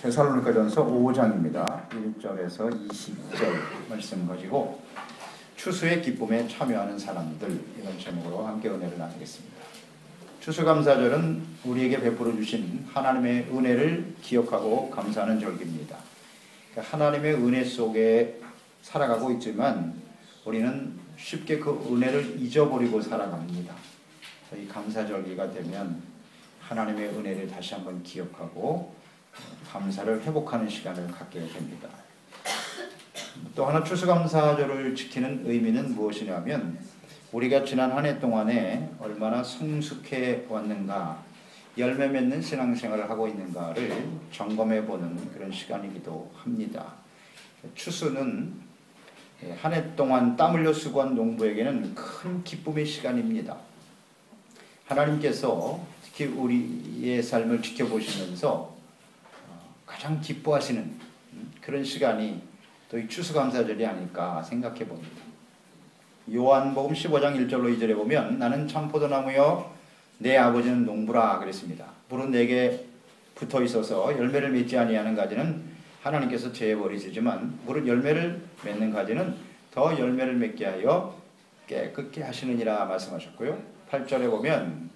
데살로니가전서 5장입니다. 1절에서 20절 말씀 가지고 추수의 기쁨에 참여하는 사람들, 이런 제목으로 함께 은혜를 나누겠습니다. 추수감사절은 우리에게 베풀어 주신 하나님의 은혜를 기억하고 감사하는 절기입니다. 하나님의 은혜 속에 살아가고 있지만 우리는 쉽게 그 은혜를 잊어버리고 살아갑니다. 이 감사절기가 되면 하나님의 은혜를 다시 한번 기억하고 감사를 회복하는 시간을 갖게 됩니다. 또 하나 추수감사절을 지키는 의미는 무엇이냐면 우리가 지난 한 해 동안에 얼마나 성숙해 왔는가, 열매 맺는 신앙생활을 하고 있는가를 점검해 보는 그런 시간이기도 합니다. 추수는 한 해 동안 땀 흘려 수고한 농부에게는 큰 기쁨의 시간입니다. 하나님께서 특히 우리의 삶을 지켜보시면서 가장 기뻐하시는 그런 시간이 또 이 추수감사절이 아닐까 생각해 봅니다. 요한복음 15장 1절로 2절에 보면 나는 참포도나무여 내 아버지는 농부라 그랬습니다. 물은 내게 붙어 있어서 열매를 맺지 아니하는 가지는 하나님께서 제어버리시지만 물은 열매를 맺는 가지는 더 열매를 맺게 하여 깨끗게 하시느니라 말씀하셨고요. 8절에 보면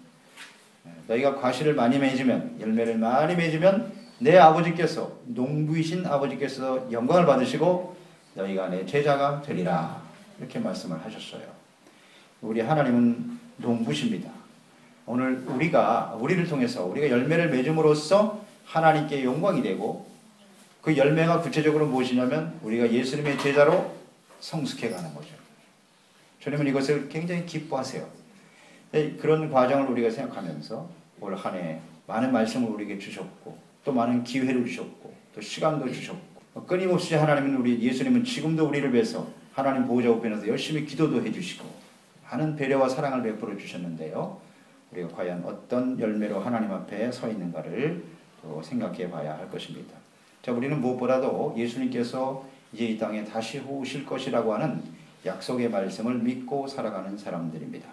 너희가 과실을 많이 맺으면, 열매를 많이 맺으면 내 아버지께서, 농부이신 아버지께서 영광을 받으시고 너희가 내 제자가 되리라, 이렇게 말씀을 하셨어요. 우리 하나님은 농부십니다. 오늘 우리를 통해서 우리가 열매를 맺음으로써 하나님께 영광이 되고, 그 열매가 구체적으로 무엇이냐면 우리가 예수님의 제자로 성숙해 가는 거죠. 주님은 이것을 굉장히 기뻐하세요. 그런 과정을 우리가 생각하면서 올 한 해 많은 말씀을 우리에게 주셨고, 또 많은 기회를 주셨고, 또 시간도 주셨고, 끊임없이 예수님은 지금도 우리를 위해서 하나님 보호자 우편에서 열심히 기도도 해주시고 많은 배려와 사랑을 베풀어 주셨는데요, 우리가 과연 어떤 열매로 하나님 앞에 서 있는가를 또 생각해 봐야 할 것입니다. 자, 우리는 무엇보다도 예수님께서 이제 이 땅에 다시 오실 것이라고 하는 약속의 말씀을 믿고 살아가는 사람들입니다.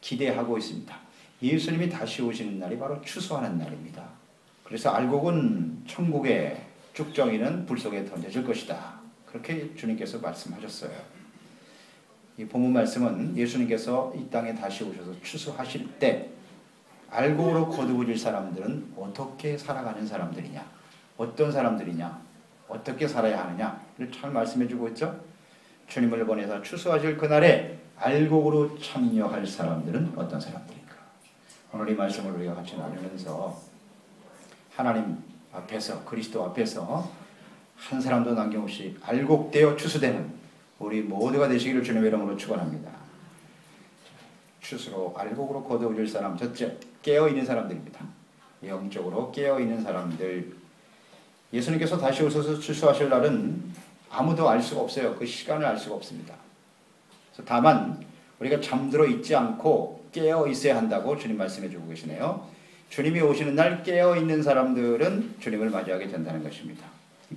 기대하고 있습니다. 예수님이 다시 오시는 날이 바로 추수하는 날입니다. 그래서 알곡은 천국의 쭉정이는 불 속에 던져질 것이다, 그렇게 주님께서 말씀하셨어요. 이 본문 말씀은 예수님께서 이 땅에 다시 오셔서 추수하실 때 알곡으로 거두어질 사람들은 어떻게 살아가는 사람들이냐, 어떤 사람들이냐, 어떻게 살아야 하느냐를 잘 말씀해 주고 있죠. 주님을 보내서 추수하실 그날에 알곡으로 참여할 사람들은 어떤 사람들인가. 오늘 이 말씀을 우리가 같이 나누면서 하나님 앞에서, 그리스도 앞에서 한 사람도 남김없이 알곡되어 추수되는 우리 모두가 되시기를 주님의 이름으로 축원합니다. 추수로 알곡으로 거두어질 사람, 첫째, 깨어있는 사람들입니다. 영적으로 깨어있는 사람들. 예수님께서 다시 오셔서 추수하실 날은 아무도 알 수가 없어요. 그 시간을 알 수가 없습니다. 다만 우리가 잠들어 있지 않고 깨어 있어야 한다고 주님 말씀해 주고 계시네요. 주님이 오시는 날 깨어있는 사람들은 주님을 맞이하게 된다는 것입니다.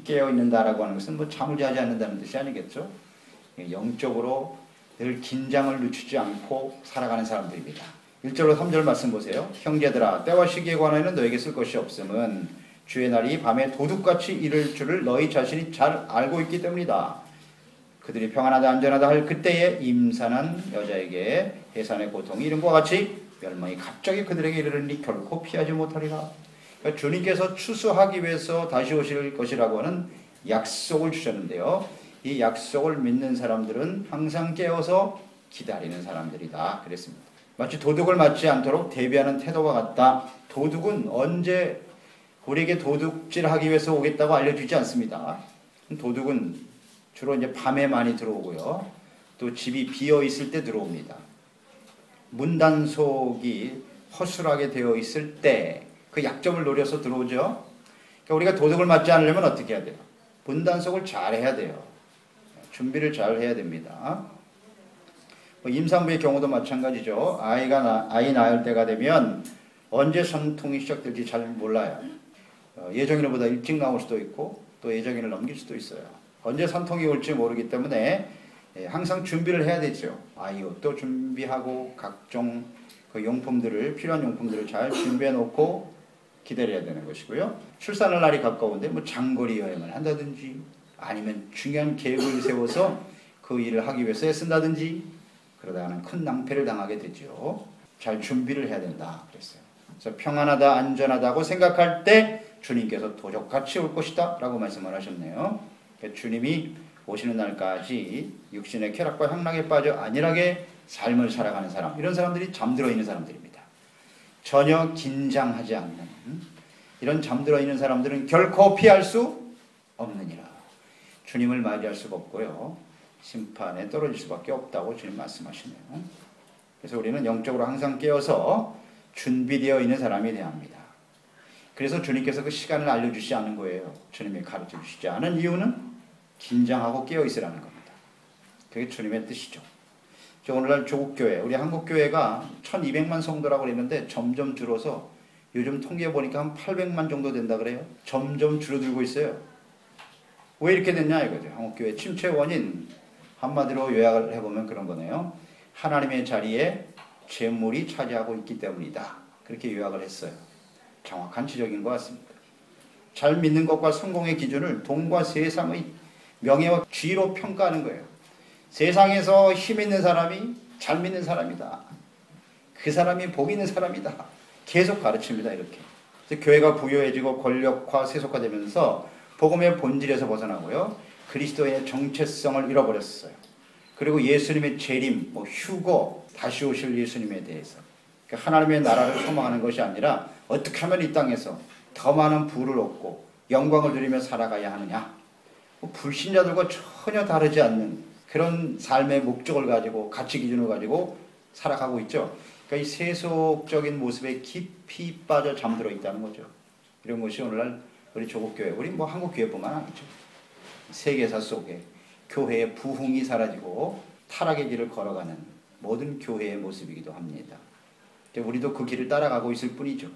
깨어있는다라고 하는 것은 잠을 자지 않는다는 뜻이 아니겠죠. 영적으로 늘 긴장을 늦추지 않고 살아가는 사람들입니다. 1절로 3절 말씀 보세요. 형제들아, 때와 시기에 관하여는 너에게 쓸 것이 없음은 주의 날이 밤에 도둑같이 이를 줄을 너희 자신이 잘 알고 있기 때문이다. 그들이 평안하다 안전하다 할 그때에 임산한 여자에게 해산의 고통이 이름과 같이 멸망이 갑자기 그들에게 이르르니 결코 피하지 못하리라. 그러니까 주님께서 추수하기 위해서 다시 오실 것이라고 하는 약속을 주셨는데요, 이 약속을 믿는 사람들은 항상 깨어서 기다리는 사람들이다 그랬습니다. 마치 도둑을 맞지 않도록 대비하는 태도와 같다. 도둑은 언제 우리에게 도둑질하기 위해서 오겠다고 알려주지 않습니다. 도둑은 주로 이제 밤에 많이 들어오고요, 또 집이 비어 있을 때 들어옵니다. 문단속이 허술하게 되어 있을 때 그 약점을 노려서 들어오죠. 그러니까 우리가 도둑을 맞지 않으려면 어떻게 해야 돼요? 문단속을 잘 해야 돼요. 준비를 잘 해야 됩니다. 임산부의 경우도 마찬가지죠. 아이 낳을 때가 되면 언제 산통이 시작될지 잘 몰라요. 예정일보다 일찍 나올 수도 있고 또 예정일을 넘길 수도 있어요. 언제 산통이 올지 모르기 때문에 항상 준비를 해야 되죠. 아이 옷도 준비하고 각종 그 필요한 용품들을 잘 준비해 놓고 기다려야 되는 것이고요. 출산할 날이 가까운데 뭐 장거리 여행을 한다든지 아니면 중요한 계획을 세워서 그 일을 하기 위해서 애쓴다든지 그러다가는 큰 낭패를 당하게 되죠. 잘 준비를 해야 된다 그랬어요. 그래서 평안하다 안전하다고 생각할 때 주님께서 도적같이 올 것이다 라고 말씀을 하셨네요. 그러니까 주님이 오시는 날까지 육신의 쾌락과 향락에 빠져 안일하게 삶을 살아가는 사람, 이런 사람들이 잠들어 있는 사람들입니다. 전혀 긴장하지 않는 이런 잠들어 있는 사람들은 결코 피할 수 없느니라. 주님을 맞이할 수가 없고요. 심판에 떨어질 수밖에 없다고 주님 말씀하시네요. 그래서 우리는 영적으로 항상 깨어서 준비되어 있는 사람이 되어야 합니다. 그래서 주님께서 그 시간을 알려주시지 않은 거예요. 주님이 가르쳐 주시지 않은 이유는 긴장하고 깨어 있으라는 겁니다. 그게 주님의 뜻이죠. 오늘날 조국교회, 우리 한국교회가 1200만 성도라고 그랬는데 점점 줄어서 요즘 통계 보니까 한 800만 정도 된다 그래요. 점점 줄어들고 있어요. 왜 이렇게 됐냐 이거죠. 한국교회 침체 원인 한마디로 요약을 해보면 그런 거네요. 하나님의 자리에 재물이 차지하고 있기 때문이다. 그렇게 요약을 했어요. 정확한 지적인 것 같습니다. 잘 믿는 것과 성공의 기준을 돈과 세상의 명예와 지위로 평가하는 거예요. 세상에서 힘 있는 사람이 잘 믿는 사람이다. 그 사람이 복 있는 사람이다. 계속 가르칩니다. 이렇게. 그래서 교회가 부유해지고 권력화, 세속화되면서 복음의 본질에서 벗어나고요. 그리스도의 정체성을 잃어버렸어요. 그리고 예수님의 재림, 휴거, 다시 오실 예수님에 대해서 하나님의 나라를 소망하는 것이 아니라 어떻게 하면 이 땅에서 더 많은 부를 얻고 영광을 누리며 살아가야 하느냐. 불신자들과 전혀 다르지 않는 그런 삶의 목적을 가지고 가치 기준을 가지고 살아가고 있죠. 그러니까 이 세속적인 모습에 깊이 빠져 잠들어 있다는 거죠. 이런 것이 오늘날 우리 조국교회, 우리 한국 교회뿐만 아니죠. 세계사 속에 교회의 부흥이 사라지고 타락의 길을 걸어가는 모든 교회의 모습이기도 합니다. 우리도 그 길을 따라가고 있을 뿐이죠.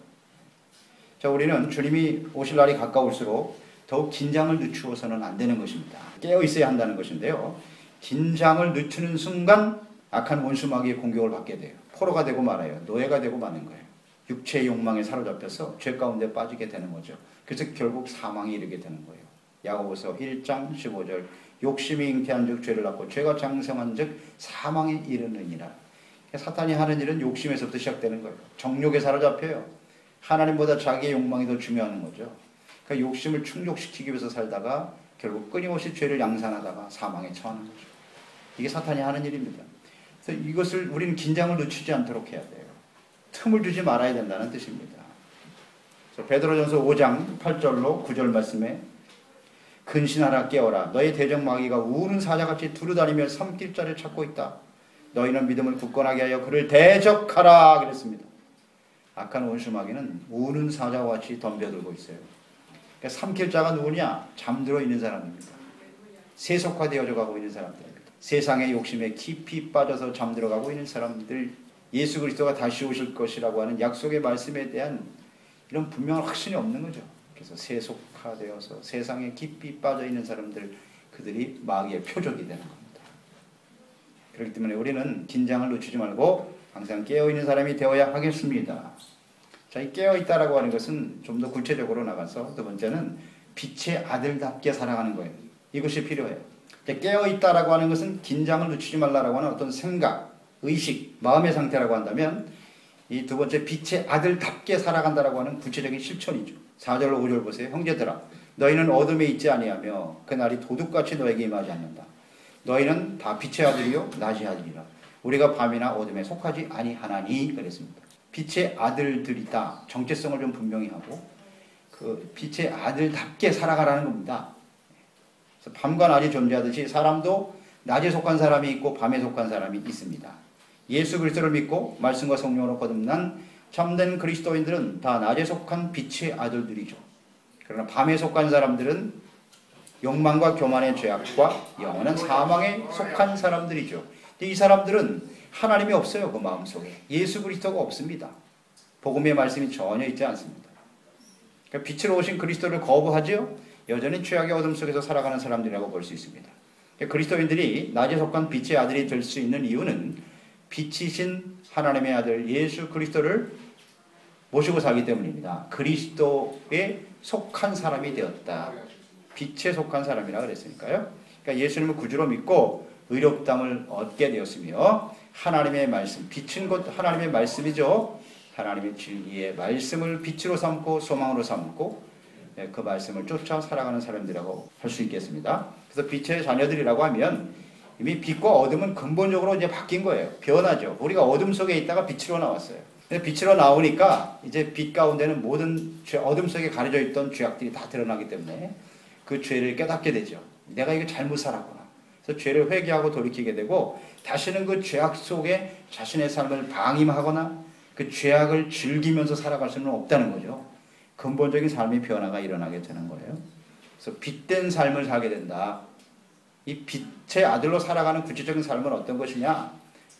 자, 우리는 주님이 오실 날이 가까울수록 더욱 긴장을 늦추어서는 안 되는 것입니다. 깨어 있어야 한다는 것인데요. 긴장을 늦추는 순간 악한 원수 마귀의 공격을 받게 돼요. 포로가 되고 말아요. 노예가 되고 마는 거예요. 육체의 욕망에 사로잡혀서 죄 가운데 빠지게 되는 거죠. 그래서 결국 사망에 이르게 되는 거예요. 야고보서 1장 15절 욕심이 잉태한 즉 죄를 낳고 죄가 장성한 즉 사망에 이르느니라. 사탄이 하는 일은 욕심에서부터 시작되는 거예요. 정욕에 사로잡혀요. 하나님보다 자기의 욕망이 더 중요한 거죠. 그러니까 욕심을 충족시키기 위해서 살다가 결국 끊임없이 죄를 양산하다가 사망에 처하는 거죠. 이게 사탄이 하는 일입니다. 그래서 이것을 우리는 긴장을 늦추지 않도록 해야 돼요. 틈을 주지 말아야 된다는 뜻입니다. 베드로전서 5장 8절로 9절 말씀에 근신하라 깨어라 너희 대적 마귀가 우는 사자같이 두루다니며 삼킬 자를 찾고 있다. 너희는 믿음을 굳건하게 하여 그를 대적하라 그랬습니다. 악한 원수 마귀는 우는 사자와 같이 덤벼들고 있어요. 그러니까 삼킬 자가 누구냐? 잠들어 있는 사람입니다. 세속화되어져 가고 있는 사람들입니다. 세상의 욕심에 깊이 빠져서 잠들어 가고 있는 사람들, 예수 그리스도가 다시 오실 것이라고 하는 약속의 말씀에 대한 이런 분명한 확신이 없는 거죠. 그래서 세속화되어서 세상에 깊이 빠져 있는 사람들, 그들이 마귀의 표적이 되는 겁니다. 그렇기 때문에 우리는 긴장을 늦추지 말고 항상 깨어있는 사람이 되어야 하겠습니다. 자, 이 깨어있다라고 하는 것은 좀 더 구체적으로 나가서 두 번째는 빛의 아들답게 살아가는 거예요. 이것이 필요해요. 깨어있다라고 하는 것은 긴장을 늦추지 말라라고 하는 어떤 생각, 의식, 마음의 상태라고 한다면 이 두 번째 빛의 아들답게 살아간다라고 하는 구체적인 실천이죠. 4절로 5절 보세요. 형제들아 너희는 어둠에 있지 아니하며 그날이 도둑같이 너에게 임하지 않는다. 너희는 다 빛의 아들이요 낮의 아들이라. 우리가 밤이나 어둠에 속하지 아니하나니 그랬습니다. 빛의 아들들이다. 정체성을 좀 분명히 하고 그 빛의 아들답게 살아가라는 겁니다. 그래서 밤과 낮이 존재하듯이 사람도 낮에 속한 사람이 있고 밤에 속한 사람이 있습니다. 예수 그리스도를 믿고 말씀과 성령으로 거듭난 참된 그리스도인들은 다 낮에 속한 빛의 아들들이죠. 그러나 밤에 속한 사람들은 욕망과 교만의 죄악과 영원한 사망에 속한 사람들이죠. 이 사람들은 하나님이 없어요. 그 마음속에 예수 그리스도가 없습니다. 복음의 말씀이 전혀 있지 않습니다. 그러니까 빛으로 오신 그리스도를 거부하죠. 여전히 죄악의 어둠 속에서 살아가는 사람들이라고 볼 수 있습니다. 그러니까 그리스도인들이 낮에 속한 빛의 아들이 될 수 있는 이유는 빛이신 하나님의 아들 예수 그리스도를 모시고 살기 때문입니다. 그리스도에 속한 사람이 되었다. 빛에 속한 사람이라 그랬으니까요. 그러니까 예수님을 구주로 믿고 의롭다함을 얻게 되었으며 하나님의 말씀, 빛은 곧 하나님의 말씀이죠. 하나님의 진리의 말씀을 빛으로 삼고 소망으로 삼고 그 말씀을 쫓아 살아가는 사람들이라고 할 수 있겠습니다. 그래서 빛의 자녀들이라고 하면 이미 빛과 어둠은 근본적으로 이제 바뀐 거예요. 변하죠. 우리가 어둠 속에 있다가 빛으로 나왔어요. 근데 빛으로 나오니까 이제 빛 가운데는 모든 어둠 속에 가려져 있던 죄악들이 다 드러나기 때문에 그 죄를 깨닫게 되죠. 내가 이거 잘못 살았구나. 그래서 죄를 회개하고 돌이키게 되고 다시는 그 죄악 속에 자신의 삶을 방임하거나 그 죄악을 즐기면서 살아갈 수는 없다는 거죠. 근본적인 삶의 변화가 일어나게 되는 거예요. 그래서 빛된 삶을 살게 된다. 이 빛의 아들로 살아가는 구체적인 삶은 어떤 것이냐?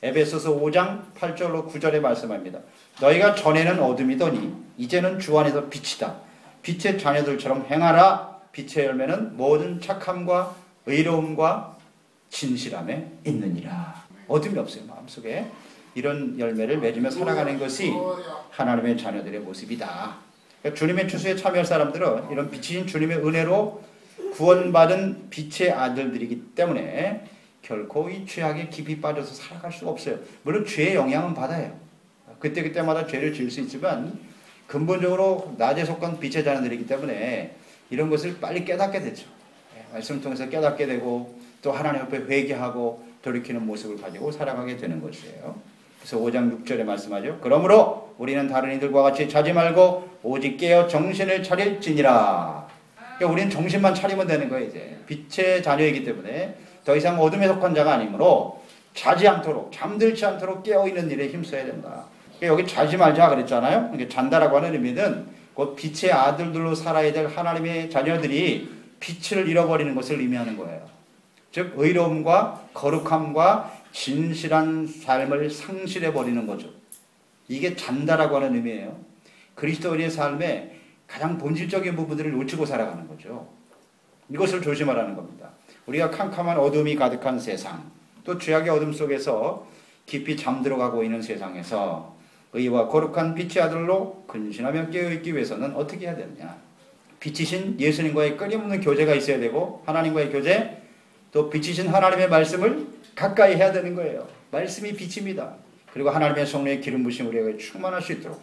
에베소서 5장 8절로 9절에 말씀합니다. 너희가 전에는 어둠이더니 이제는 주 안에서 빛이다. 빛의 자녀들처럼 행하라. 빛의 열매는 모든 착함과 의로움과 진실함에 있느니라. 어둠이 없어요. 마음속에. 이런 열매를 맺으며 살아가는 것이 하나님의 자녀들의 모습이다. 그러니까 주님의 추수에 참여할 사람들은 이런 빛이신 주님의 은혜로 구원받은 빛의 아들들이기 때문에 결코 이 죄악에 깊이 빠져서 살아갈 수가 없어요. 물론 죄의 영향은 받아요. 그때그때마다 죄를 지을 수 있지만 근본적으로 낮에 속한 빛의 자녀들이기 때문에 이런 것을 빨리 깨닫게 되죠. 말씀을 통해서 깨닫게 되고 또 하나님 앞에 회개하고 돌이키는 모습을 가지고 살아가게 되는 것이에요. 그래서 5장 6절에 말씀하죠. 그러므로 우리는 다른 이들과 같이 자지 말고 오직 깨어 정신을 차릴지니라. 그러니까 우리는 정신만 차리면 되는 거예요. 이제 빛의 자녀이기 때문에 더 이상 어둠에 속한 자가 아니므로 자지 않도록 잠들지 않도록 깨어있는 일에 힘써야 된다. 그러니까 여기 자지 말자 그랬잖아요. 그러니까 잔다라고 하는 의미는 곧 빛의 아들들로 살아야 될 하나님의 자녀들이 빛을 잃어버리는 것을 의미하는 거예요. 즉 의로움과 거룩함과 진실한 삶을 상실해버리는 거죠. 이게 잔다라고 하는 의미예요. 그리스도인의 삶에 가장 본질적인 부분들을 놓치고 살아가는 거죠. 이것을 조심하라는 겁니다. 우리가 캄캄한 어둠이 가득한 세상, 또 죄악의 어둠 속에서 깊이 잠들어가고 있는 세상에서 의와 거룩한 빛의 아들로 근신하며 깨어있기 위해서는 어떻게 해야 되느냐. 빛이신 예수님과의 끊임없는 교제가 있어야 되고 하나님과의 교제, 또 빛이신 하나님의 말씀을 가까이 해야 되는 거예요. 말씀이 빛입니다. 그리고 하나님의 성령의 기름 부심 우리에게 충만할 수 있도록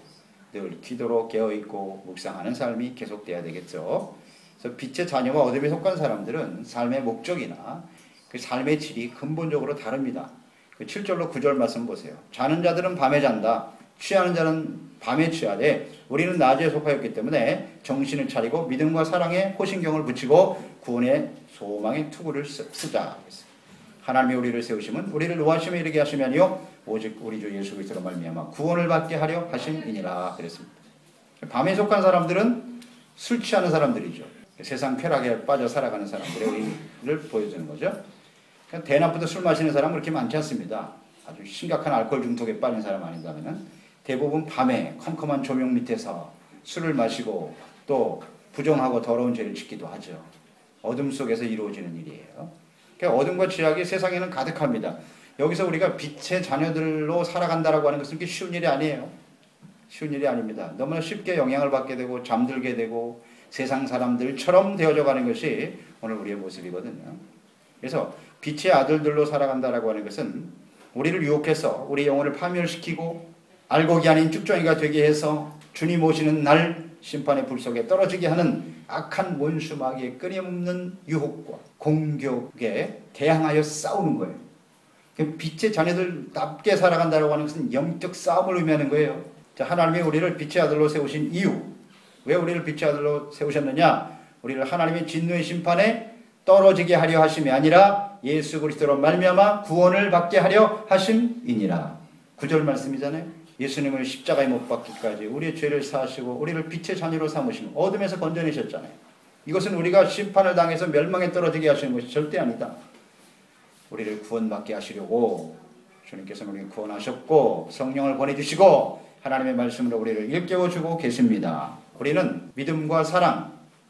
늘 기도로 깨어있고 묵상하는 삶이 계속돼야 되겠죠. 그래서 빛의 자녀와 어둠에 속한 사람들은 삶의 목적이나 그 삶의 질이 근본적으로 다릅니다. 그 7절로 9절 말씀 보세요. 자는 자들은 밤에 잔다. 취하는 자는 밤에 취하되 우리는 낮에 속하였기 때문에 정신을 차리고 믿음과 사랑에 호신경을 붙이고 구원의 소망의 투구를 쓰자. 하나님이 우리를 세우심은 우리를 노하심에 이르게 하심이 아니요 오직 우리 주 예수 그리스도로 말미암아 구원을 받게 하려 하심이니라 그랬습니다. 밤에 속한 사람들은 술 취하는 사람들이죠. 세상 쾌락에 빠져 살아가는 사람들을 보여주는 거죠. 대낮부터 술 마시는 사람은 그렇게 많지 않습니다. 아주 심각한 알코올 중독에 빠진 사람 아닌다면 대부분 밤에 컴컴한 조명 밑에서 술을 마시고 또 부정하고 더러운 죄를 짓기도 하죠. 어둠 속에서 이루어지는 일이에요. 그러니까 어둠과 죄악이 세상에는 가득합니다. 여기서 우리가 빛의 자녀들로 살아간다라고 하는 것은 그렇게 쉬운 일이 아니에요. 쉬운 일이 아닙니다. 너무나 쉽게 영향을 받게 되고 잠들게 되고 세상 사람들처럼 되어져 가는 것이 오늘 우리의 모습이거든요. 그래서 빛의 아들들로 살아간다라고 하는 것은 우리를 유혹해서 우리 영혼을 파멸시키고 알곡이 아닌 쭉정이가 되게 해서 주님 오시는 날 심판의 불 속에 떨어지게 하는 악한 원수 마귀의 끊임없는 유혹과 공격에 대항하여 싸우는 거예요. 빛의 자녀들답게 살아간다고 하는 것은 영적 싸움을 의미하는 거예요. 하나님이 우리를 빛의 아들로 세우신 이유, 왜 우리를 빛의 아들로 세우셨느냐? 우리를 하나님의 진노의 심판에 떨어지게 하려 하심이 아니라 예수 그리스도로 말미암아 구원을 받게 하려 하심이니라. 9절 말씀이잖아요. 예수님을 십자가에 못 박기까지 우리의 죄를 사하시고 우리를 빛의 자녀로 삼으시고 어둠에서 건져내셨잖아요. 이것은 우리가 심판을 당해서 멸망에 떨어지게 하시는 것이 절대 아니다. 우리를 구원받게 하시려고 주님께서는 우리를 구원하셨고 성령을 보내주시고 하나님의 말씀으로 우리를 일깨워주고 계십니다. 우리는 믿음과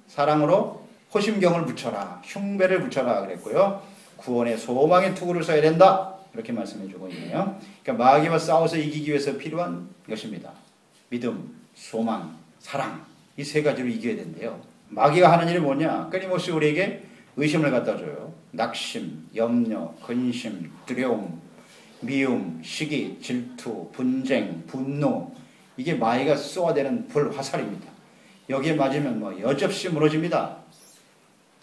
사랑으로 호심경을 붙여라, 흉배를 붙여라 그랬고요. 구원의 소망의 투구를 써야 된다. 이렇게 말씀해 주고 있네요. 그러니까 마귀와 싸워서 이기기 위해서 필요한 것입니다. 믿음, 소망, 사랑 이 세 가지로 이겨야 된대요. 마귀가 하는 일이 뭐냐? 끊임없이 우리에게 의심을 갖다 줘요. 낙심, 염려, 근심, 두려움, 미움, 시기, 질투, 분쟁, 분노 이게 마귀가 쏘아대는 불화살입니다. 여기에 맞으면 뭐 여지없이 무너집니다.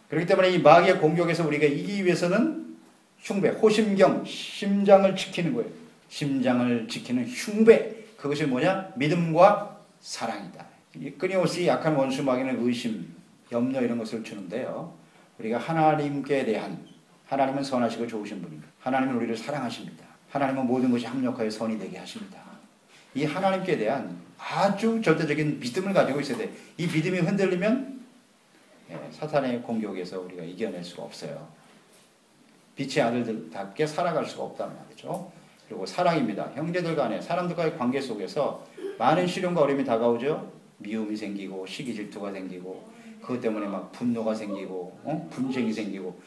그렇기 때문에 이 마귀의 공격에서 우리가 이기기 위해서는 흉배, 호심경, 심장을 지키는 거예요. 심장을 지키는 흉배, 그것이 뭐냐? 믿음과 사랑이다. 끊임없이 약한 원수 마귀는 의심, 염려 이런 것을 주는데요. 우리가 하나님께 대한, 하나님은 선하시고 좋으신 분입니다. 하나님은 우리를 사랑하십니다. 하나님은 모든 것이 합력하여 선이 되게 하십니다. 이 하나님께 대한 아주 절대적인 믿음을 가지고 있어야 돼. 이 믿음이 흔들리면 사탄의 공격에서 우리가 이겨낼 수가 없어요. 빛의 아들들답게 살아갈 수가 없단 말이죠. 그리고 사랑입니다. 형제들 간에 사람들과의 관계 속에서 많은 시련과 어려움이 다가오죠. 미움이 생기고 시기 질투가 생기고 그것 때문에 막 분노가 생기고 분쟁이 생기고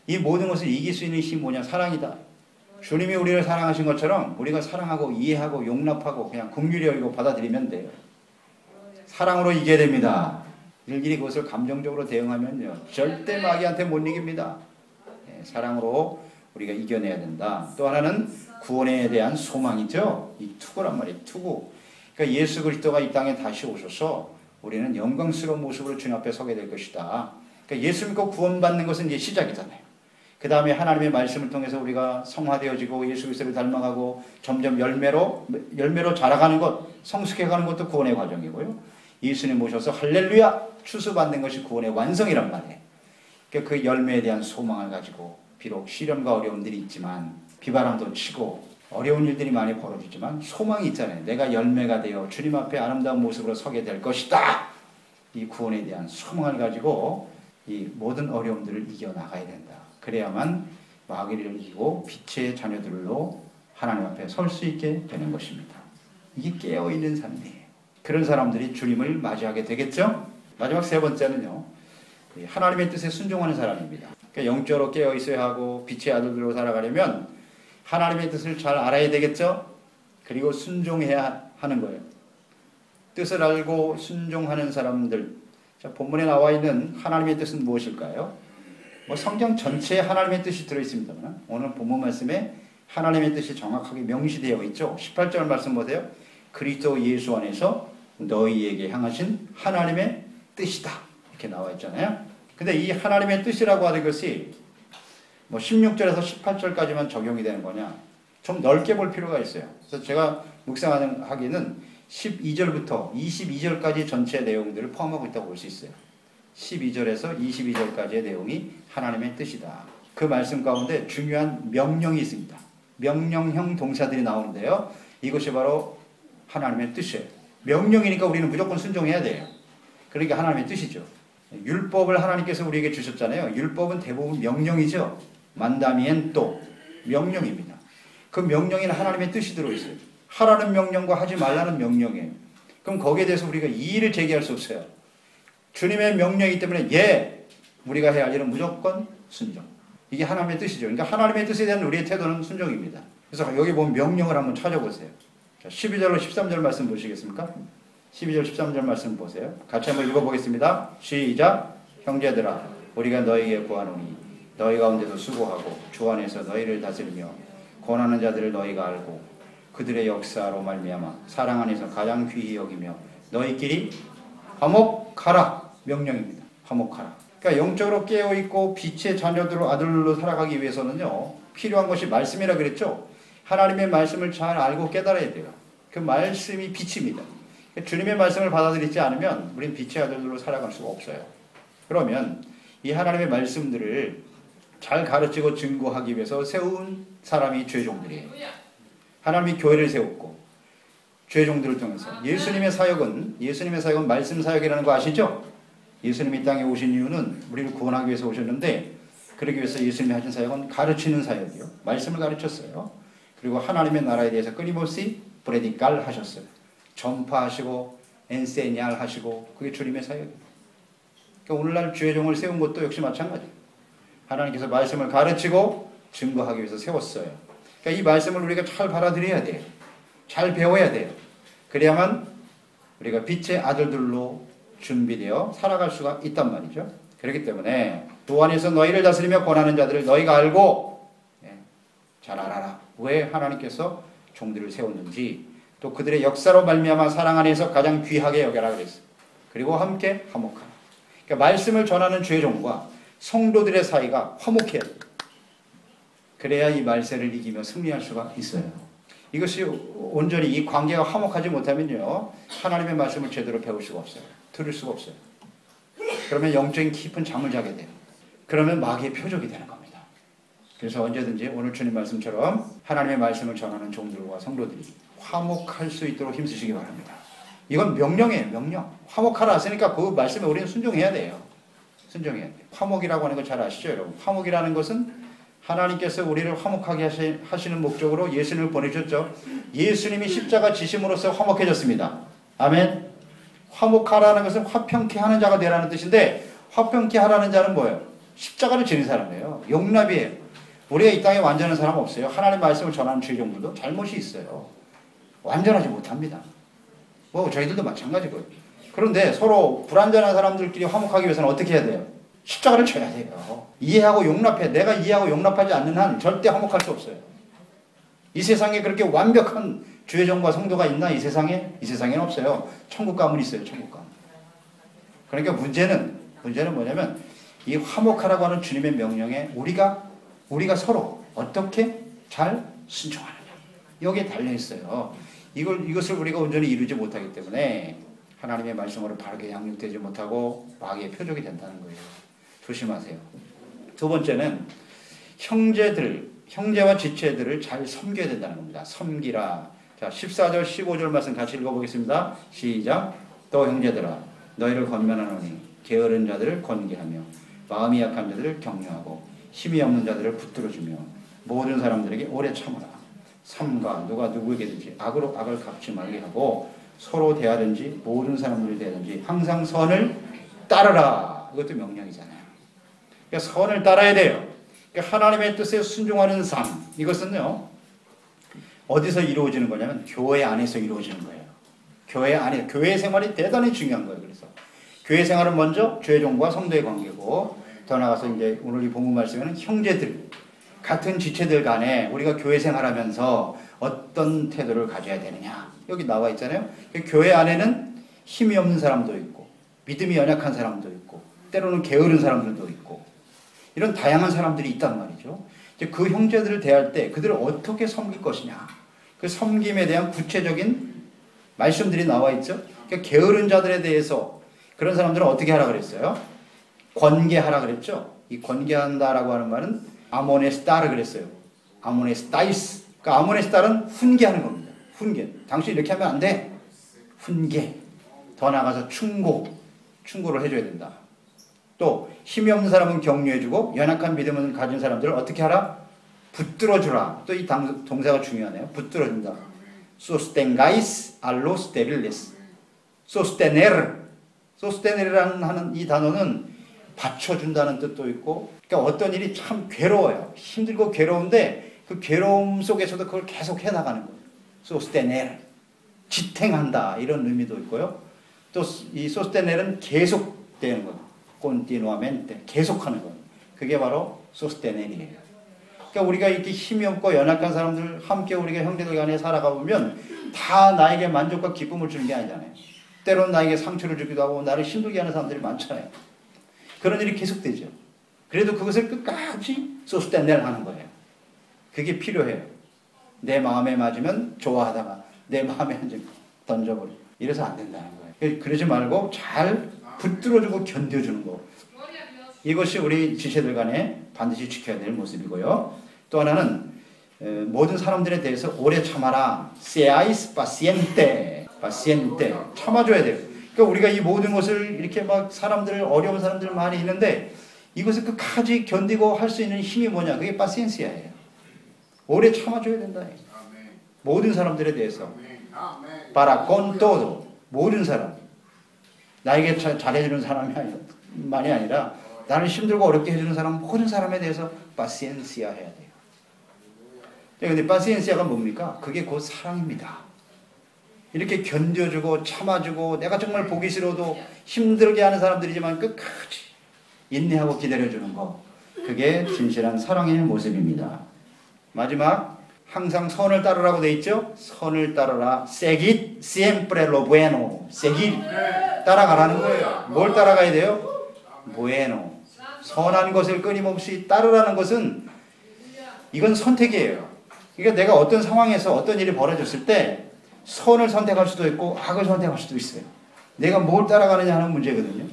이 모든 것을 이길 수 있는 힘이 뭐냐? 사랑이다. 주님이 우리를 사랑하신 것처럼 우리가 사랑하고 이해하고 용납하고 그냥 긍휼히 여기고 받아들이면 돼요. 사랑으로 이겨야 됩니다. 일일이 그것을 감정적으로 대응하면요 절대 마귀한테 못 이깁니다. 사랑으로 우리가 이겨내야 된다. 또 하나는 구원에 대한 소망이죠. 이 투구란 말이에요. 투구. 그러니까 예수 그리스도가 이 땅에 다시 오셔서 우리는 영광스러운 모습으로 주님 앞에 서게 될 것이다. 그러니까 예수 믿고 구원받는 것은 이제 시작이잖아요. 그 다음에 하나님의 말씀을 통해서 우리가 성화되어지고 예수 그리스도를 닮아가고 점점 열매로 자라가는 것, 성숙해가는 것도 구원의 과정이고요. 예수님 모셔서 할렐루야 추수받는 것이 구원의 완성이란 말이에요. 그러니까 그 열매에 대한 소망을 가지고 비록 시련과 어려움들이 있지만 비바람도 치고 어려운 일들이 많이 벌어지지만 소망이 있잖아요. 내가 열매가 되어 주님 앞에 아름다운 모습으로 서게 될 것이다. 이 구원에 대한 소망을 가지고 이 모든 어려움들을 이겨나가야 된다. 그래야만 마귀를 이기고 빛의 자녀들로 하나님 앞에 설 수 있게 되는 것입니다. 이게 깨어있는 삶이에요. 그런 사람들이 주님을 맞이하게 되겠죠? 마지막 세 번째는요. 하나님의 뜻에 순종하는 사람입니다. 그러니까 영적으로 깨어있어야 하고 빛의 아들들로 살아가려면 하나님의 뜻을 잘 알아야 되겠죠? 그리고 순종해야 하는 거예요. 뜻을 알고 순종하는 사람들. 자, 본문에 나와 있는 하나님의 뜻은 무엇일까요? 성경 전체에 하나님의 뜻이 들어있습니다만 오늘 본문 말씀에 하나님의 뜻이 정확하게 명시되어 있죠. 18절 말씀 보세요. 그리스도 예수 안에서 너희에게 향하신 하나님의 뜻이다. 이렇게 나와 있잖아요. 근데 이 하나님의 뜻이라고 하는 것이 16절에서 18절까지만 적용이 되는 거냐? 좀 넓게 볼 필요가 있어요. 그래서 제가 묵상하기는 12절부터 22절까지 전체 내용들을 포함하고 있다고 볼 수 있어요. 12절에서 22절까지의 내용이 하나님의 뜻이다. 그 말씀 가운데 중요한 명령이 있습니다. 명령형 동사들이 나오는데요. 이것이 바로 하나님의 뜻이에요. 명령이니까 우리는 무조건 순종해야 돼요. 그러니까 하나님의 뜻이죠. 율법을 하나님께서 우리에게 주셨잖아요. 율법은 대부분 명령이죠. 만다미엔또 명령입니다. 그 명령에는 하나님의 뜻이 들어있어요. 하라는 명령과 하지 말라는 명령이에요. 그럼 거기에 대해서 우리가 이의를 제기할 수 없어요. 주님의 명령이기 때문에 우리가 해야 할 일은 무조건 순종. 이게 하나님의 뜻이죠. 그러니까 하나님의 뜻에 대한 우리의 태도는 순종입니다. 그래서 여기 보면 명령을 한번 찾아보세요. 자, 12절로 13절 말씀 보시겠습니까? 12절 13절 말씀 보세요. 같이 한번 읽어보겠습니다. 시작. 형제들아 우리가 너희에게 구하노니 너희 가운데도 수고하고 주 안에서 너희를 다스리며 권하는 자들을 너희가 알고 그들의 역사로 말미암아 사랑 안에서 가장 귀히 여기며 너희끼리 화목하라. 명령입니다. 화목하라. 그러니까 영적으로 깨어있고 빛의 자녀들로 아들로 살아가기 위해서는요. 필요한 것이 말씀이라 그랬죠. 하나님의 말씀을 잘 알고 깨달아야 돼요. 그 말씀이 빛입니다. 주님의 말씀을 받아들이지 않으면 우리는 빛의 아들들로 살아갈 수가 없어요. 그러면 이 하나님의 말씀들을 잘 가르치고 증거하기 위해서 세운 사람이 죄종들이에요. 하나님이 교회를 세웠고 죄종들을 통해서 예수님의 사역은 말씀 사역이라는 거 아시죠? 예수님이 이 땅에 오신 이유는 우리를 구원하기 위해서 오셨는데 그러기 위해서 예수님이 하신 사역은 가르치는 사역이요. 말씀을 가르쳤어요. 그리고 하나님의 나라에 대해서 끊임없이 프레디칼 하셨어요. 전파하시고 엔세니알 하시고 그게 주님의 사역이에요. 그러니까 오늘날 죄종을 세운 것도 역시 마찬가지예요. 하나님께서 말씀을 가르치고 증거하기 위해서 세웠어요. 그러니까 이 말씀을 우리가 잘 받아들여야 돼요. 잘 배워야 돼요. 그래야만 우리가 빛의 아들들로 준비되어 살아갈 수가 있단 말이죠. 그렇기 때문에 주 안에서 너희를 다스리며 권하는 자들을 너희가 알고 잘 알아라. 왜 하나님께서 종들을 세웠는지, 또 그들의 역사로 말미암아 사랑 안에서 가장 귀하게 여겨라 그랬어요. 그리고 함께 화목하라. 그러니까 말씀을 전하는 주의 종과 성도들의 사이가 화목해야 돼요. 그래야 이 말세를 이기며 승리할 수가 있어요. 이것이 온전히 이 관계가 화목하지 못하면요, 하나님의 말씀을 제대로 배울 수가 없어요. 들을 수가 없어요. 그러면 영적인 깊은 잠을 자게 돼요. 그러면 마귀의 표적이 되는 겁니다. 그래서 언제든지 오늘 주님 말씀처럼 하나님의 말씀을 전하는 종들과 성도들이 화목할 수 있도록 힘쓰시기 바랍니다. 이건 명령이에요. 명령. 화목하라 했으니까 그 말씀에 우리는 순종해야 돼요. 순종해야 돼요. 화목이라고 하는 거 잘 아시죠, 여러분? 화목이라는 것은 하나님께서 우리를 화목하게 하시는 목적으로 예수님을 보내셨죠. 예수님이 십자가 지심으로써 화목해졌습니다. 아멘. 화목하라는 것은 화평케 하는 자가 되라는 뜻인데, 화평케 하라는 자는 뭐예요? 십자가를 지는 사람이에요. 용납이에요. 우리가 이 땅에 완전한 사람 없어요. 하나님 말씀을 전하는 주의 종들도 잘못이 있어요. 완전하지 못합니다. 뭐 저희들도 마찬가지고요. 그런데 서로 불완전한 사람들끼리 화목하기 위해서는 어떻게 해야 돼요? 십자가를 쳐야 돼요. 이해하고 용납해. 내가 이해하고 용납하지 않는 한 절대 화목할 수 없어요. 이 세상에 그렇게 완벽한 주의 종과 성도가 있나? 이 세상에? 이 세상에는 없어요. 천국 가면 있어요. 천국 가면. 그러니까 문제는 뭐냐면 이 화목하라고 하는 주님의 명령에 우리가 서로 어떻게 잘 순종하느냐. 여기에 달려 있어요. 이것을 우리가 온전히 이루지 못하기 때문에 하나님의 말씀으로 바르게 양육되지 못하고 마귀의 표적이 된다는 거예요. 조심하세요. 두 번째는 형제와 지체들을 잘 섬겨야 된다는 겁니다. 섬기라. 자, 14절 15절 말씀 같이 읽어보겠습니다. 시작. 또 형제들아 너희를 권면하노니 게으른 자들을 권계하며 마음이 약한 자들을 격려하고 힘이 없는 자들을 붙들어주며 모든 사람들에게 오래 참으라. 삼가 누가 누구에게든지 악으로 악을 갚지 말게 하고 서로 대하든지 모든 사람들이 대하든지 항상 선을 따르라. 이것도 명령이잖아요. 그러니까 선을 따라야 돼요. 그러니까 하나님의 뜻에 순종하는 삶, 이것은요 어디서 이루어지는 거냐면 교회 안에서 이루어지는 거예요. 교회 생활이 대단히 중요한 거예요. 그래서 교회 생활은 먼저 주의 종과 성도의 관계고, 더 나아가서 이제 오늘 이 본문 말씀에는 형제들, 같은 지체들 간에 우리가 교회 생활하면서 어떤 태도를 가져야 되느냐, 여기 나와 있잖아요. 교회 안에는 힘이 없는 사람도 있고 믿음이 연약한 사람도 있고 때로는 게으른 사람들도 있고 이런 다양한 사람들이 있단 말이죠. 이제 그 형제들을 대할 때 그들을 어떻게 섬길 것이냐, 그 섬김에 대한 구체적인 말씀들이 나와 있죠. 그러니까 게으른 자들에 대해서 그런 사람들은 어떻게 하라 그랬어요? 권계하라 그랬죠. 이 권계한다라고 하는 말은 아모네스타르 그랬어요. 아모네스타이스. 그러니까 아모네스타르는 훈계하는 겁니다. 훈계. 당신 이렇게 하면 안 돼. 훈계. 더 나아가서 충고를 해줘야 된다. 또 힘이 없는 사람은 격려해주고 연약한 믿음을 가진 사람들을 어떻게 하라? 붙들어주라. 또 이 동사가 중요하네요. 붙들어준다. sostengáis a los débiles. sostener이라는 하는 이 단어는 받쳐준다는 뜻도 있고, 그러니까 어떤 일이 참 괴로워요. 힘들고 괴로운데 그 괴로움 속에서도 그걸 계속 해나가는 거예요. sostener. 지탱한다. 이런 의미도 있고요. 또 이 sostener은 계속되는 거예요. continuamente. 계속하는 거예요. 그게 바로 sostener이에요. 그러니까 우리가 이렇게 힘이 없고 연약한 사람들 함께 우리가 형제들 간에 살아가 보면 다 나에게 만족과 기쁨을 주는 게 아니잖아요. 때로는 나에게 상처를 주기도 하고 나를 힘들게 하는 사람들이 많잖아요. 그런 일이 계속되죠. 그래도 그것을 끝까지 소스테넬 하는 거예요. 그게 필요해요. 내 마음에 맞으면 좋아하다가 내 마음에 안 들면 던져버려. 이래서 안 된다는 거예요. 그러지 말고 잘 붙들어주고 견뎌주는 거. 이것이 우리 지체들 간에 반드시 지켜야 될 모습이고요. 또 하나는 모든 사람들에 대해서 오래 참아라. seáis paciente. 참아줘야 돼요. 그러니까 우리가 이 모든 것을 이렇게 막 어려운 사람들 많이 있는데 이것을 끝까지 견디고 할 수 있는 힘이 뭐냐? 그게 paciencia예요. 오래 참아줘야 된다. 모든 사람들에 대해서. para con todo. 모든 사람. 나에게 잘해주는 사람만이 아니라 나를 힘들고 어렵게 해주는 사람, 모든 사람에 대해서 paciencia 해야 돼요. 근데 paciencia가 뭡니까? 그게 곧 사랑입니다. 이렇게 견뎌주고 참아주고 내가 정말 보기 싫어도 힘들게 하는 사람들이지만 끝까지 인내하고 기다려주는 거, 그게 진실한 사랑의 모습입니다. 마지막, 항상 선을 따르라고 돼 있죠? 선을 따르라. seguid siempre lo bueno. seguir. 따라가라는 거예요. 뭘 따라가야 돼요? bueno. 선한 것을 끊임없이 따르라는 것은 이건 선택이에요. 그러니까 내가 어떤 상황에서 어떤 일이 벌어졌을 때 선을 선택할 수도 있고 악을 선택할 수도 있어요. 내가 뭘 따라가느냐 하는 문제거든요.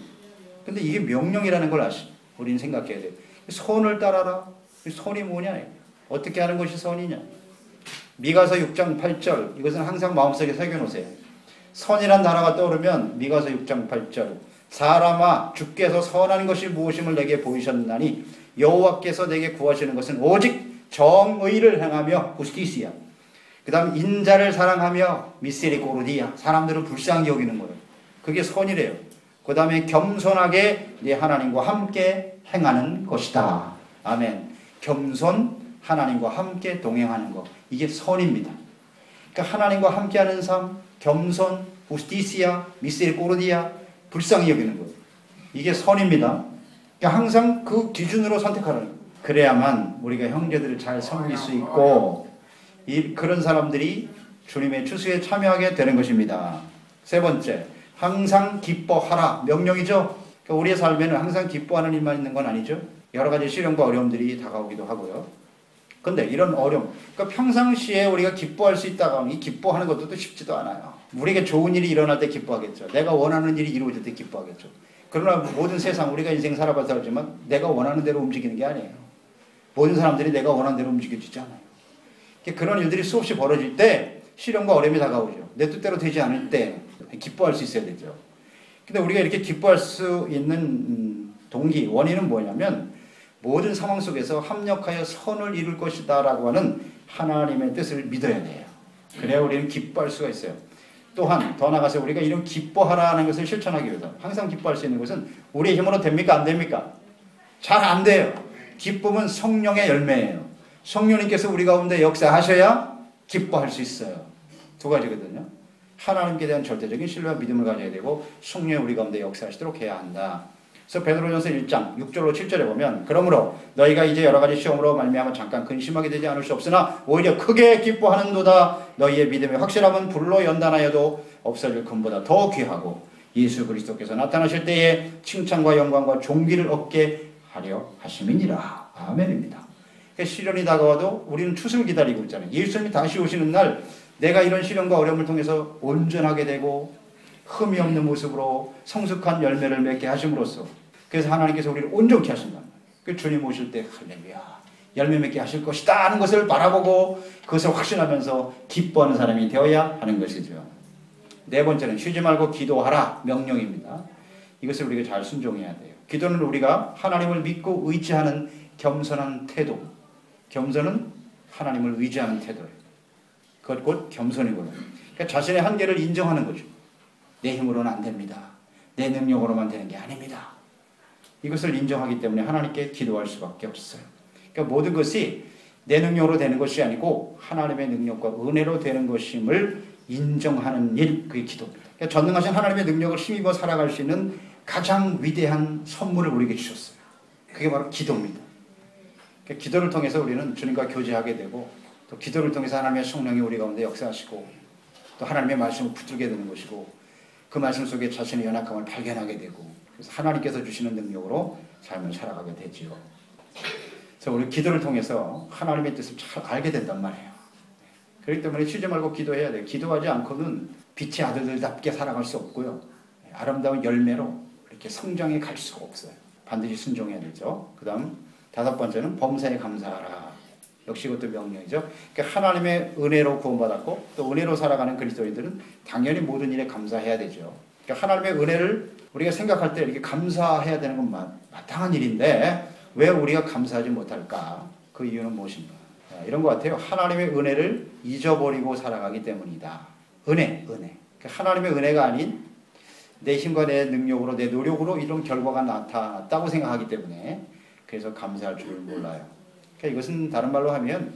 근데 이게 명령이라는 걸 우리는 생각해야 돼요. 선을 따라라. 선이 뭐냐? 어떻게 하는 것이 선이냐? 미가서 6장 8절, 이것은 항상 마음속에 새겨놓으세요. 선이란 단어가 떠오르면 미가서 6장 8절, 사람아 주께서 선한 것이 무엇임을 내게 보이셨나니 여호와께서 내게 구하시는 것은 오직 정의를 행하며 justicia. 그 다음 인자를 사랑하며 misericordia. 사람들은 불쌍히 여기는 거예요. 그게 선이래요. 그 다음에 겸손하게 네 하나님과 함께 행하는 것이다. 아멘. 겸손, 하나님과 함께 동행하는 것, 이게 선입니다. 그러니까 하나님과 함께하는 삶, 겸손, justicia, misericordia, 불쌍히 여기는 것, 이게 선입니다. 그러니까 항상 그 기준으로 선택하라는 거예요. 그래야만 우리가 형제들을 잘 섬길 수 있고 그런 사람들이 주님의 추수에 참여하게 되는 것입니다. 세 번째, 항상 기뻐하라. 명령이죠. 그러니까 우리의 삶에는 항상 기뻐하는 일만 있는 건 아니죠. 여러 가지 시련과 어려움들이 다가오기도 하고요. 근데 이런 어려움, 그러니까 평상시에 우리가 기뻐할 수 있다고 하면 이 기뻐하는 것도 쉽지도 않아요. 우리에게 좋은 일이 일어날 때 기뻐하겠죠. 내가 원하는 일이 이루어질 때 기뻐하겠죠. 그러나 모든 세상, 우리가 인생 살아봐서 알지만 내가 원하는 대로 움직이는 게 아니에요. 모든 사람들이 내가 원하는 대로 움직여지지 않아요. 그런 일들이 수없이 벌어질 때 시련과 어려움이 다가오죠. 내 뜻대로 되지 않을 때 기뻐할 수 있어야 되죠. 근데 우리가 이렇게 기뻐할 수 있는 동기, 원인은 뭐냐면 모든 상황 속에서 합력하여 선을 이룰 것이다 라고 하는 하나님의 뜻을 믿어야 돼요. 그래야 우리는 기뻐할 수가 있어요. 또한 더 나아가서 우리가 이런 기뻐하라는 것을 실천하기 위해서 항상 기뻐할 수 있는 것은 우리의 힘으로 됩니까? 안 됩니까? 잘 안 돼요. 기쁨은 성령의 열매예요. 성령님께서 우리 가운데 역사하셔야 기뻐할 수 있어요. 두 가지거든요. 하나님께 대한 절대적인 신뢰와 믿음을 가져야 되고 성령이 우리 가운데 역사하시도록 해야 한다. 그래서 베드로전서 1장 6절로 7절에 보면 그러므로 너희가 이제 여러 가지 시험으로 말미암아 잠깐 근심하게 되지 않을 수 없으나 오히려 크게 기뻐하는도다. 너희의 믿음의 확실함은 불로 연단하여도 없어질 금보다 더 귀하고 예수 그리스도께서 나타나실 때에 칭찬과 영광과 존귀를 얻게 하려 하심이니라. 아멘입니다. 시련이 다가와도 우리는 추수를 기다리고 있잖아요. 예수님이 다시 오시는 날 내가 이런 시련과 어려움을 통해서 온전하게 되고 흠이 없는 모습으로 성숙한 열매를 맺게 하심으로써 그래서 하나님께서 우리를 온전케 하신다. 그 주님 오실 때 할렐루야 열매 맺게 하실 것이다 하는 것을 바라보고 그것을 확신하면서 기뻐하는 사람이 되어야 하는 것이죠. 네 번째는 쉬지 말고 기도하라. 명령입니다. 이것을 우리가 잘 순종해야 돼요. 기도는 우리가 하나님을 믿고 의지하는 겸손한 태도. 겸손은 하나님을 의지하는 태도예요. 그것 곧 겸손이거든요. 그러니까 자신의 한계를 인정하는 거죠. 내 힘으로는 안 됩니다. 내 능력으로만 되는 게 아닙니다. 이것을 인정하기 때문에 하나님께 기도할 수밖에 없어요. 그러니까 모든 것이 내 능력으로 되는 것이 아니고 하나님의 능력과 은혜로 되는 것임을 인정하는 일, 그게 기도입니다. 그러니까 전능하신 하나님의 능력을 힘입어 살아갈 수 있는 가장 위대한 선물을 우리에게 주셨어요. 그게 바로 기도입니다. 그러니까 기도를 통해서 우리는 주님과 교제하게 되고 또 기도를 통해서 하나님의 성령이 우리 가운데 역사하시고 또 하나님의 말씀을 붙들게 되는 것이고 그 말씀 속에 자신의 연약함을 발견하게 되고 그래서 하나님께서 주시는 능력으로 삶을 살아가게 되지요. 그래서 우리 기도를 통해서 하나님의 뜻을 잘 알게 된단 말이에요. 그렇기 때문에 쉬지 말고 기도해야 돼요. 기도하지 않고는 빛의 아들들답게 살아갈 수 없고요. 아름다운 열매로 이렇게 성장해 갈 수가 없어요. 반드시 순종해야 되죠. 그 다음 다섯 번째는 범사에 감사하라. 역시 이것도 명령이죠. 그러니까 하나님의 은혜로 구원받았고 또 은혜로 살아가는 그리스도인들은 당연히 모든 일에 감사해야 되죠. 그러니까 하나님의 은혜를 우리가 생각할 때 이렇게 감사해야 되는 건 마땅한 일인데 왜 우리가 감사하지 못할까? 그 이유는 무엇인가? 이런 것 같아요. 하나님의 은혜를 잊어버리고 살아가기 때문이다. 은혜. 그러니까 하나님의 은혜가 아닌 내 힘과 내 능력으로 내 노력으로 이런 결과가 나타났다고 생각하기 때문에 그래서 감사할 줄을 몰라요. 그러니까 이것은 다른 말로 하면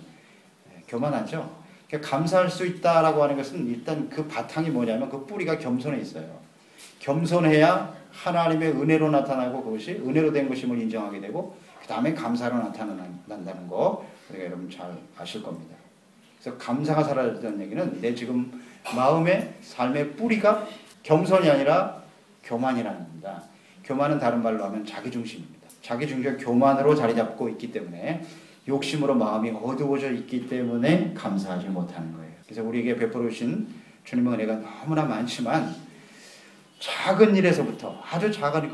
교만하죠. 그러니까 감사할 수 있다라고 하는 것은 일단 그 바탕이 뭐냐면 그 뿌리가 겸손해 있어요. 겸손해야 하나님의 은혜로 나타나고 그것이 은혜로 된 것임을 인정하게 되고 그 다음에 감사로 나타난다는 거 우리가 여러분 잘 아실 겁니다. 그래서 감사가 사라졌다는 얘기는 내 지금 마음의 삶의 뿌리가 겸손이 아니라 교만이라는 겁니다. 교만은 다른 말로 하면 자기중심입니다. 자기중심 교만으로 자리 잡고 있기 때문에 욕심으로 마음이 어두워져 있기 때문에 감사하지 못하는 거예요. 그래서 우리에게 베풀어 주신 주님의 은혜가 너무나 많지만 작은 일에서부터 아주 작은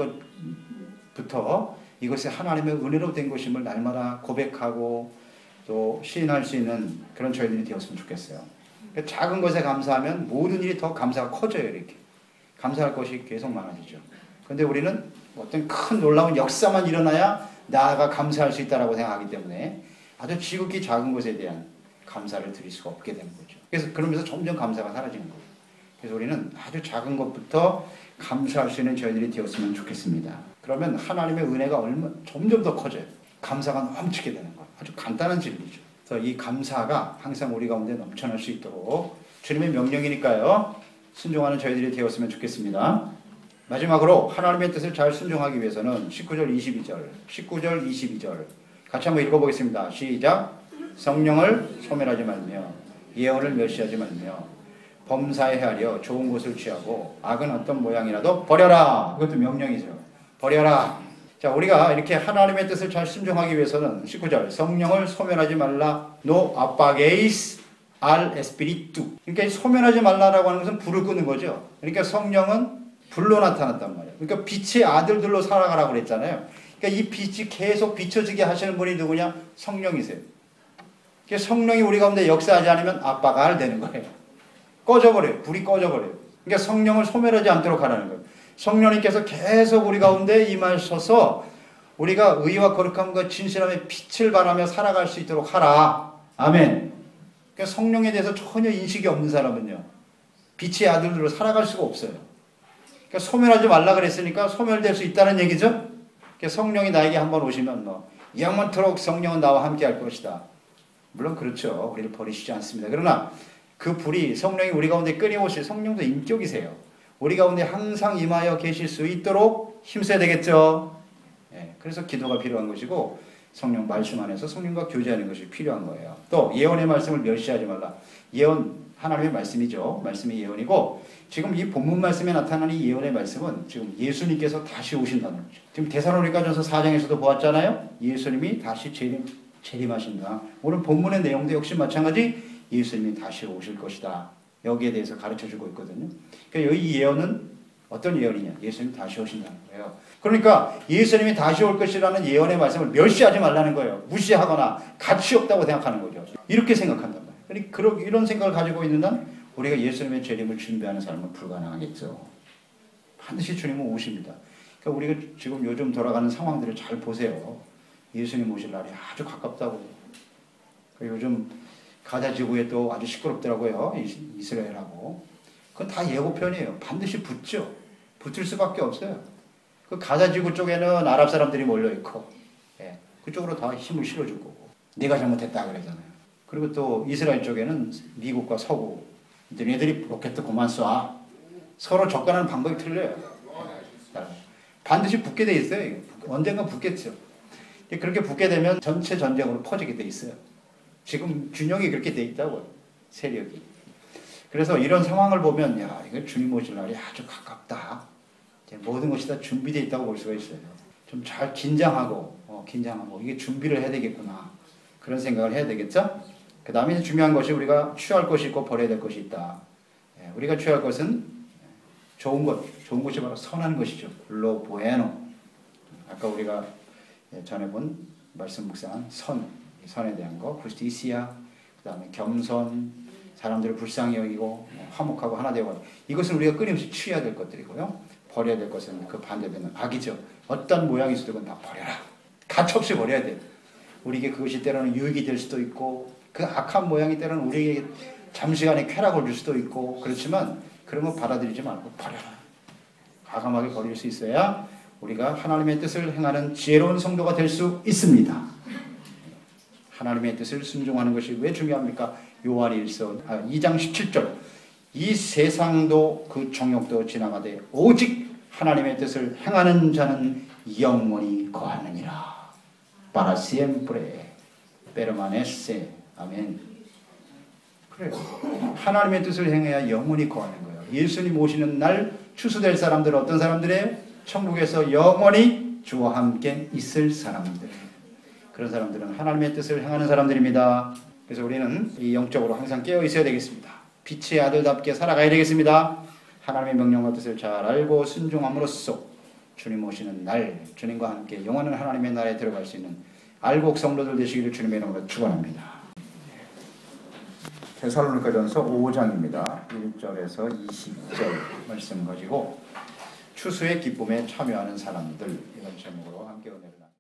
것부터 이것이 하나님의 은혜로 된 것임을 날마다 고백하고 또 시인할 수 있는 그런 저희들이 되었으면 좋겠어요. 그러니까 작은 것에 감사하면 모든 일이 더 감사가 커져요. 이렇게 감사할 것이 계속 많아지죠. 그런데 우리는 어떤 큰 놀라운 역사만 일어나야 나아가 감사할 수 있다고 생각하기 때문에 아주 지극히 작은 것에 대한 감사를 드릴 수가 없게 되는 거죠. 그래서 그러면서 점점 감사가 사라지는 거예요. 그래서 우리는 아주 작은 것부터 감사할 수 있는 저희들이 되었으면 좋겠습니다. 그러면 하나님의 은혜가 점점 더 커져요. 감사가 넘치게 되는 거예요. 아주 간단한 진리죠. 그래서 이 감사가 항상 우리 가운데 넘쳐날 수 있도록 주님의 명령이니까요. 순종하는 저희들이 되었으면 좋겠습니다. 마지막으로 하나님의 뜻을 잘 순종하기 위해서는 19절 22절 같이 한번 읽어보겠습니다. 시작. 성령을 소멸하지 말며 예언을 멸시하지 말며 범사에 헤아려 좋은 것을 취하고 악은 어떤 모양이라도 버려라. 이것도 명령이죠. 버려라. 자, 우리가 이렇게 하나님의 뜻을 잘 순종하기 위해서는 19절 성령을 소멸하지 말라. No apagueis al espíritu. 그러니까 소멸하지 말라라고 하는 것은 불을 끄는 거죠. 그러니까 성령은 불로 나타났단 말이에요. 그러니까 빛의 아들들로 살아가라고 그랬잖아요. 그러니까 이 빛이 계속 비춰지게 하시는 분이 누구냐? 성령이세요. 그러니까 성령이 우리 가운데 역사하지 않으면 아빠가 되는 거예요. 꺼져버려요. 불이 꺼져버려요. 그러니까 성령을 소멸하지 않도록 하라는 거예요. 성령님께서 계속 우리 가운데 임하셔서 우리가 의와 거룩함과 진실함의 빛을 발하며 살아갈 수 있도록 하라. 아멘. 그러니까 성령에 대해서 전혀 인식이 없는 사람은요, 빛의 아들들로 살아갈 수가 없어요. 그러니까 소멸하지 말라 그랬으니까 소멸될 수 있다는 얘기죠. 그러니까 성령이 나에게 한번 오시면 영원토록 성령은 나와 함께 할 것이다. 물론 그렇죠. 우리를 버리시지 않습니다. 그러나 그 불이 성령이 우리 가운데 끊임없이 성령도 인격이세요. 우리 가운데 항상 임하여 계실 수 있도록 힘써야 되겠죠. 예, 그래서 기도가 필요한 것이고 성령 말씀 안에서 성령과 교제하는 것이 필요한 거예요. 또 예언의 말씀을 멸시하지 말라. 예언 하나님의 말씀이죠. 말씀이 예언이고 지금 이 본문 말씀에 나타나는 이 예언의 말씀은 지금 예수님께서 다시 오신다는 거죠. 지금 데살로니가전서 4장에서도 보았잖아요. 예수님이 다시 재림하신다. 오늘 본문의 내용도 역시 마찬가지 예수님이 다시 오실 것이다. 여기에 대해서 가르쳐주고 있거든요. 그러니까 이 예언은 어떤 예언이냐? 예수님이 다시 오신다는 거예요. 그러니까 예수님이 다시 올 것이라는 예언의 말씀을 멸시하지 말라는 거예요. 무시하거나 가치 없다고 생각하는 거죠. 이렇게 생각한단 말이에요. 그러니까 이런 생각을 가지고 있는 한 우리가 예수님의 재림을 준비하는 삶은 불가능하겠죠. 반드시 주님은 오십니다. 그러니까 우리가 지금 요즘 돌아가는 상황들을 잘 보세요. 예수님 오실 날이 아주 가깝다고. 그러니까 요즘 가자 지구에 또 아주 시끄럽더라고요. 이스라엘하고. 그건 다 예고편이에요. 반드시 붙죠. 붙을 수밖에 없어요. 그 가자 지구 쪽에는 아랍 사람들이 몰려있고, 예, 그쪽으로 다 힘을 실어줄 거고. 네가 잘못했다 그러잖아요. 그리고 또 이스라엘 쪽에는 미국과 서구. 얘들이 로켓 그만 쏴. 서로 접근하는 방법이 틀려요. 반드시 붙게 돼 있어요. 언젠가 붙겠죠. 그렇게 붙게 되면 전체 전쟁으로 퍼지게 돼 있어요. 지금 균형이 그렇게 돼 있다고요. 세력이. 그래서 이런 상황을 보면 야, 이거 주님 오실 날이 아주 가깝다. 이제 모든 것이 다 준비되어 있다고 볼 수가 있어요. 좀 잘 긴장하고 이게 준비를 해야 되겠구나. 그런 생각을 해야 되겠죠. 그 다음에 중요한 것이 우리가 취할 것이 있고 버려야 될 것이 있다. 예, 우리가 취할 것은 좋은 것이 바로 선한 것이죠. lo bueno. 아까 우리가 전에 본 말씀 묵상한 선에 대한 거, justicia, 그 다음에 겸손, 사람들을 불쌍히 여기고 화목하고 하나 되고, 이것은 우리가 끊임없이 취해야 될 것들이고요. 버려야 될 것은 그 반대되는 악이죠. 어떤 모양이 있어도 그건 다 버려라. 가차없이 버려야 돼요. 우리에게 그것이 때로는 유익이 될 수도 있고, 그 악한 모양이 때로는 우리에게 잠시간의 쾌락을 줄 수도 있고, 그렇지만 그런 거 받아들이지 말고 버려라. 과감하게 버릴 수 있어야 우리가 하나님의 뜻을 행하는 지혜로운 성도가 될 수 있습니다. 하나님의 뜻을 순종하는 것이 왜 중요합니까? 요한일서 2장 17절 이 세상도 그 정욕도 지나가되 오직 하나님의 뜻을 행하는 자는 영원히 거하느니라. para siempre, permanece. 아멘. 그래요. 하나님의 뜻을 행해야 영원히 거하는 거예요. 예수님 오시는 날 추수될 사람들은 어떤 사람들이에요? 천국에서 영원히 주와 함께 있을 사람들. 그런 사람들은 하나님의 뜻을 행하는 사람들입니다. 그래서 우리는 이 영적으로 항상 깨어 있어야 되겠습니다. 빛의 아들답게 살아가야 되겠습니다. 하나님의 명령과 뜻을 잘 알고 순종함으로써 주님 오시는 날 주님과 함께 영원한 하나님의 나라에 들어갈 수 있는 알곡 성도들 되시기를 주님의 이름으로 축원합니다. 데살로니가전서 5장입니다. 1절에서 20절 말씀 가지고 추수의 기쁨에 참여하는 사람들 이런 제목으로 함께 은혜를